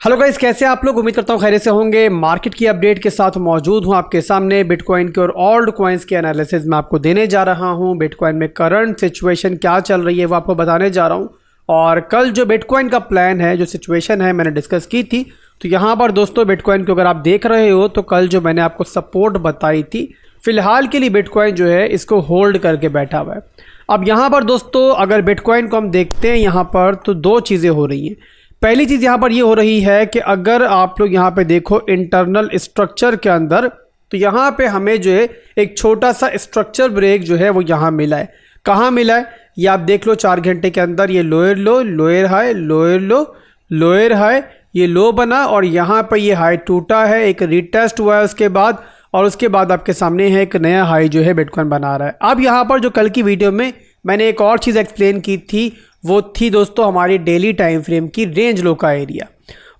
Hello guys, कैसे आप लोग? उम्मीद करता हूँ खैरियत से होंगे। मार्केट की अपडेट के साथ मौजूद हूँ आपके सामने। बिटकॉइन के और ऑल्ट कॉइन्स के एनालिसिस में आपको देने जा रहा हूँ। बिटकॉइन में करंट सिचुएशन क्या चल रही है वो आपको बताने जा रहा हूँ। और कल जो बिटकॉइन का प्लान है, जो सिचुएशन है, मैंने डिस्कस की थी। तो यहाँ पर दोस्तों बिटकॉइन को अगर आप देख रहे हो तो कल जो मैंने आपको सपोर्ट बताई थी, फिलहाल के लिए बिटकॉइन जो है इसको होल्ड करके बैठा हुआ है। अब यहाँ पर दोस्तों अगर बिटकॉइन को हम देखते हैं यहाँ पर तो दो चीज़ें हो रही हैं। पहली चीज़ यहाँ पर ये हो रही है कि अगर आप लोग यहाँ पे देखो इंटरनल स्ट्रक्चर के अंदर, तो यहाँ पे हमें जो है एक छोटा सा स्ट्रक्चर ब्रेक जो है वो यहाँ मिला है। कहाँ मिला है ये आप देख लो। 4 घंटे के अंदर ये लोअर लो, लोअर हाई, लोअर लो, लोअर हाई, ये लो बना और यहाँ पर ये हाई टूटा है, एक रीटेस्ट हुआ है उसके बाद, और उसके बाद आपके सामने है एक नया हाई जो है बिटकॉइन बना रहा है। अब यहाँ पर जो कल की वीडियो में मैंने एक और चीज़ एक्सप्लेन की थी, वो थी दोस्तों हमारी डेली टाइम फ्रेम की रेंज लो का एरिया।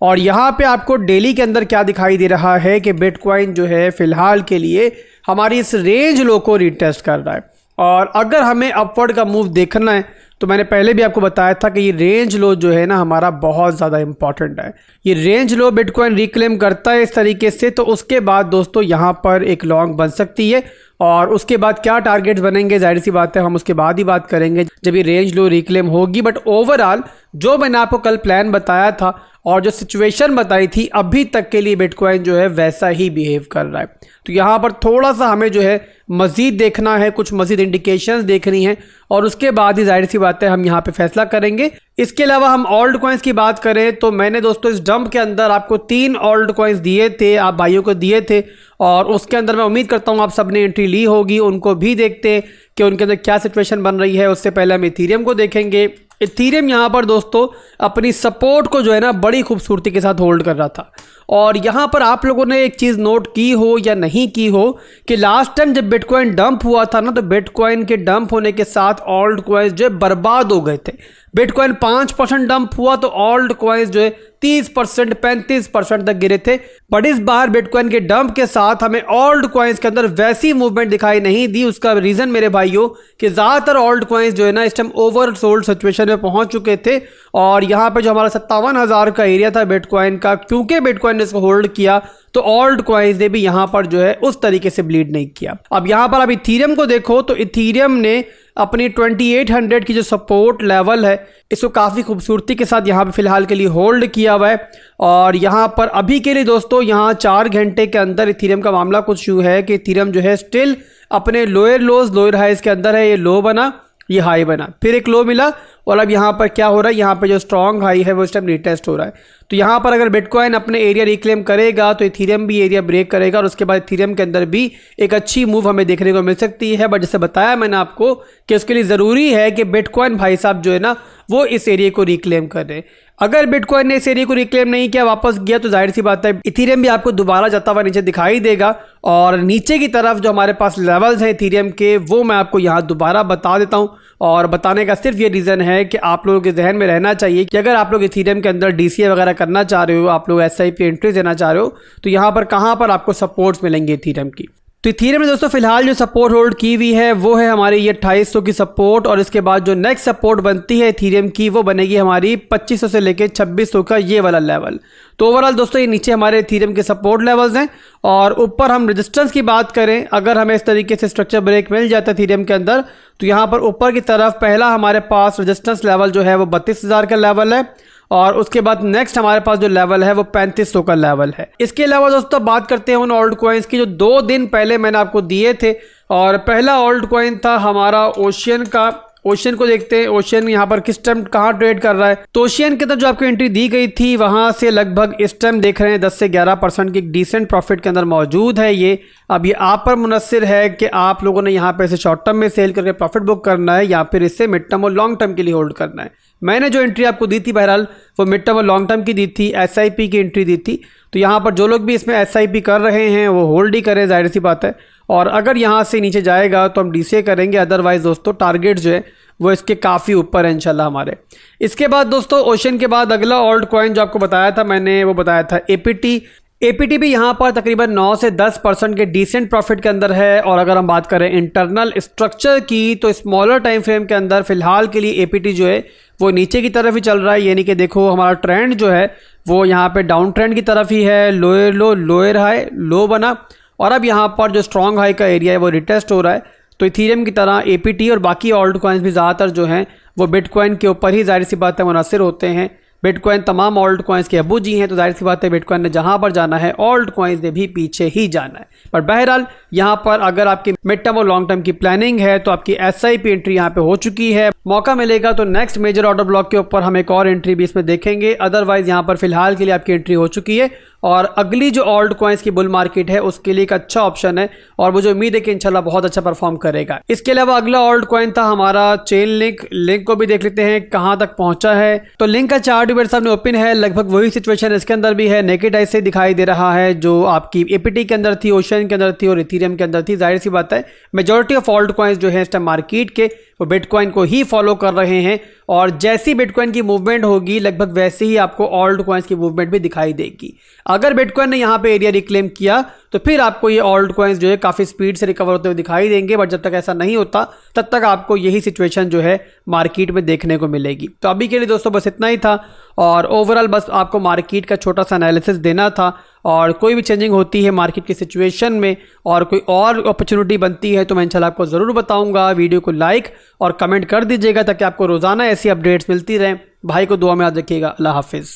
और यहाँ पे आपको डेली के अंदर क्या दिखाई दे रहा है कि बिटकॉइन जो है फिलहाल के लिए हमारी इस रेंज लो को रिटेस्ट कर रहा है। और अगर हमें अपवर्ड का मूव देखना है तो मैंने पहले भी आपको बताया था कि ये रेंज लो जो है ना हमारा बहुत ज़्यादा इंपॉर्टेंट है। ये रेंज लो बिटकॉइन रिक्लेम करता है इस तरीके से, तो उसके बाद दोस्तों यहाँ पर एक लॉन्ग बन सकती है। और उसके बाद क्या टारगेट्स बनेंगे, जाहिर सी बात है हम उसके बाद ही बात करेंगे जब ये रेंज लो रिक्लेम होगी। बट ओवरऑल जो मैंने आपको कल प्लान बताया था और जो सिचुएशन बताई थी, अभी तक के लिए बिटकॉइन जो है वैसा ही बिहेव कर रहा है। तो यहाँ पर थोड़ा सा हमें जो है मज़ीद देखना है, कुछ मज़ीद इंडिकेशंस देखनी है और उसके बाद ही जाहिर सी बात है हम यहाँ पे फैसला करेंगे। इसके अलावा हम ऑल्ट कॉइन्स की बात करें तो मैंने दोस्तों इस डंप के अंदर आपको 3 ऑल्ट कॉइन्स दिए थे, आप भाइयों को दिए थे, और उसके अंदर मैं उम्मीद करता हूँ आप सबने एंट्री ली होगी। उनको भी देखते हैं कि उनके अंदर क्या सिचुएशन बन रही है। उससे पहले हम इथीरियम को देखेंगे। इथीरियम यहाँ पर दोस्तों अपनी सपोर्ट को जो है ना बड़ी खूबसूरती के साथ होल्ड कर रहा था। और यहाँ पर आप लोगों ने एक चीज़ नोट की हो या नहीं की हो कि लास्ट टाइम जब बिटकॉइन डंप हुआ था ना, तो बिटकॉइन के डंप होने के साथ ऑल्ट कॉइन्स जो है बर्बाद हो गए थे। बिटकॉइन 5% डंप हुआ तो ऑल्ट कॉइन्स जो है 30%, 35% तक गिरे थे। बट इस बार बिटकॉइन के डंप के साथ हमें ऑल्ट कॉइन्स के अंदर वैसी मूवमेंट दिखाई नहीं दी। उसका रीजन मेरे भाइयों कि ज़्यादातर ऑल्ट कॉइन्स जो है ना इस टाइम ओवर सोल्ड सिचुएशन में पहुंच चुके थे। और यहाँ पे जो हमारा 57,000 का एरिया था बिटकॉइन का, क्योंकि बिटकॉइन ने इसको होल्ड किया तो ऑल्ट कॉइन्स ने भी यहाँ पर जो है उस तरीके से ब्लीड नहीं किया। अब यहाँ पर आप इथीरियम को देखो तो इथीरियम ने अपनी 2800 की जो सपोर्ट लेवल है इसको काफ़ी खूबसूरती के साथ यहाँ पे फिलहाल के लिए होल्ड किया हुआ है। और यहाँ पर अभी के लिए दोस्तों यहाँ 4 घंटे के अंदर इथीरियम का मामला कुछ यूँ है कि इथीरियम जो है स्टिल अपने लोअर लोज लोअर हाइज के अंदर है। ये लो बना, ये हाई बना, फिर एक लो मिला, और अब यहाँ पर क्या हो रहा है, यहाँ पर जो स्ट्रॉन्ग हाई है वो इस टाइम रिटेस्ट हो रहा है। तो यहाँ पर अगर बिटकॉइन अपने एरिया रिक्लेम करेगा तो इथीरियम भी एरिया ब्रेक करेगा और उसके बाद इथीरियम के अंदर भी एक अच्छी मूव हमें देखने को मिल सकती है। बट जैसे बताया मैंने आपको कि उसके लिए ज़रूरी है कि बिटकॉइन भाई साहब जो है ना वो इस एरिया को रिक्लेम कर दे। अगर बिटकॉइन ने इस एरिया को रिक्लेम नहीं किया, वापस गया, तो जाहिर सी बात है इथीरियम भी आपको दोबारा जाता हुआ नीचे दिखाई देगा। और नीचे की तरफ जो हमारे पास लेवल्स हैं इथीरियम के, वो मैं आपको यहाँ दोबारा बता देता हूँ। और बताने का सिर्फ ये रीज़न है कि आप लोगों के जहन में रहना चाहिए कि अगर आप लोग इथीरियम के अंदर DCA वगैरह करना चाह रहे हो, आप लोग SIP एंट्री देना चाह रहे हो, तो यहाँ पर कहाँ पर आपको सपोर्ट्स मिलेंगे इथीरियम की। तो इथीरियम में दोस्तों फिलहाल जो सपोर्ट होल्ड की हुई है वो है हमारी ये 2800 की सपोर्ट। और इसके बाद जो नेक्स्ट सपोर्ट बनती है इथीरियम की वो बनेगी हमारी 2500 से लेके 2600 का ये वाला लेवल। तो ओवरऑल दोस्तों ये नीचे हमारे इथीरियम के सपोर्ट लेवल्स हैं। और ऊपर हम रेजिस्टेंस की बात करें, अगर हमें इस तरीके से स्ट्रक्चर ब्रेक मिल जाता है इथीरियम के अंदर, तो यहाँ पर ऊपर की तरफ पहला हमारे पास रेजिस्टेंस लेवल जो है वो 32,000 का लेवल है। और उसके बाद नेक्स्ट हमारे पास जो लेवल है वो 3500 का लेवल है। इसके अलावा दोस्तों बात करते हैं उन ऑल्ट कॉइन्स की जो 2 दिन पहले मैंने आपको दिए थे। और पहला ऑल्ट कॉइन था हमारा ओशियन का। ओशियन को देखते हैं, ओशियन यहाँ पर किस टाइम कहाँ ट्रेड कर रहा है। तो ओशियन के अंदर जो आपको एंट्री दी गई थी वहाँ से लगभग इस टाइम देख रहे हैं 10 से 11% की डिसेंट प्रॉफिट के अंदर मौजूद है ये। अब ये आप पर मुनस्सिर है कि आप लोगों ने यहाँ पे इसे शॉर्ट टर्म में सेल करके प्रॉफिट बुक करना है या फिर इससे मिड टर्म और लॉन्ग टर्म के लिए होल्ड करना है। मैंने जो एंट्री आपको दी थी बहरहाल वो मिड टर्म और लॉन्ग टर्म की दी थी, SIP की एंट्री दी थी। तो यहाँ पर जो लोग भी इसमें SIP कर रहे हैं वो होल्ड ही करें, जाहिर सी बात है। और अगर यहाँ से नीचे जाएगा तो हम DCA करेंगे, अदरवाइज दोस्तों टारगेट जो है वो इसके काफ़ी ऊपर है इंशाल्लाह हमारे। इसके बाद दोस्तों ओशियन के बाद अगला ऑल्ट कॉइन जो आपको बताया था मैंने, वो बताया था APT। APT भी यहाँ पर तकरीबन 9 से 10% के डिसेंट प्रॉफिट के अंदर है। और अगर हम बात करें इंटरनल स्ट्रक्चर की तो स्मॉलर टाइम फ्रेम के अंदर फिलहाल के लिए APT जो है वो नीचे की तरफ ही चल रहा है। यानी कि देखो हमारा ट्रेंड जो है वो यहाँ पे डाउन ट्रेंड की तरफ ही है, लोअर लो लोअर हाई लो बना और अब यहाँ पर जो स्ट्रॉन्ग हाई का एरिया है वो रिटेस्ट हो रहा है। तो इथीरियम की तरह एपीटी और बाकी ऑल्ट कॉइन्स भी ज़्यादातर जो हैं वो बिटकॉइन के ऊपर ही जाहिर सी बात है मुनहसर होते हैं। बिटकॉइन तमाम ऑल्ट कॉइन्स के अबू जी हैं, तो जाहिर सी बात है बिटकॉइन ने जहां पर जाना है ऑल्ट कॉइन्स ने भी पीछे ही जाना है। पर बहरहाल यहां पर अगर आपकी मिड टर्म और लॉन्ग टर्म की प्लानिंग है तो आपकी एसआईपी एंट्री यहां पे हो चुकी है। मौका मिलेगा तो नेक्स्ट मेजर ऑर्डर ब्लॉक के ऊपर हम एक और एंट्री भी इसमें देखेंगे। अदरवाइज यहां पर फिलहाल के लिए आपकी एंट्री हो चुकी है और अगली जो ऑल्ट कॉइन्स की बुल मार्केट है उसके लिए एक अच्छा ऑप्शन है और मुझे उम्मीद है कि इंशाल्लाह बहुत अच्छा परफॉर्म करेगा। इसके अलावा अगला ऑल्ट कॉइन था हमारा चेन लिंक को भी देख लेते हैं कहां तक पहुंचा है। तो लिंक का चार्ट भी मेरे सामने ओपन है, लगभग वही सिचुएशन इसके अंदर भी है, नेकेड आई से दिखाई दे रहा है जो आपकी एपीटी के अंदर थी, ओशन के अंदर थी और इथीरियम के अंदर थी। जाहिर सी बात है मेजॉरिटी ऑफ ऑल्ट कॉइन्स जो है इस टाइम मार्केट के वो बिटकॉइन को ही फॉलो कर रहे हैं और जैसी बिटकॉइन की मूवमेंट होगी लगभग वैसे ही आपको ऑल्ट कॉइन्स की मूवमेंट भी दिखाई देगी। अगर बिटकॉइन ने यहाँ पे एरिया रिक्लेम किया तो फिर आपको ये ऑल्ट कॉइन्स जो है काफ़ी स्पीड से रिकवर होते हुए दिखाई देंगे, बट जब तक ऐसा नहीं होता तब तक आपको यही सिचुएशन जो है मार्केट में देखने को मिलेगी। तो अभी के लिए दोस्तों बस इतना ही था और ओवरऑल बस आपको मार्केट का छोटा सा एनालिसिस देना था और कोई भी चेंजिंग होती है मार्केट की सिचुएशन में और कोई और अपॉर्चुनिटी बनती है तो मैं इंशाल्लाह आपको ज़रूर बताऊंगा। वीडियो को लाइक और कमेंट कर दीजिएगा ताकि आपको रोज़ाना ऐसी अपडेट्स मिलती रहें। भाई को दुआ में याद रखिएगा। अल्लाह हाफिज़।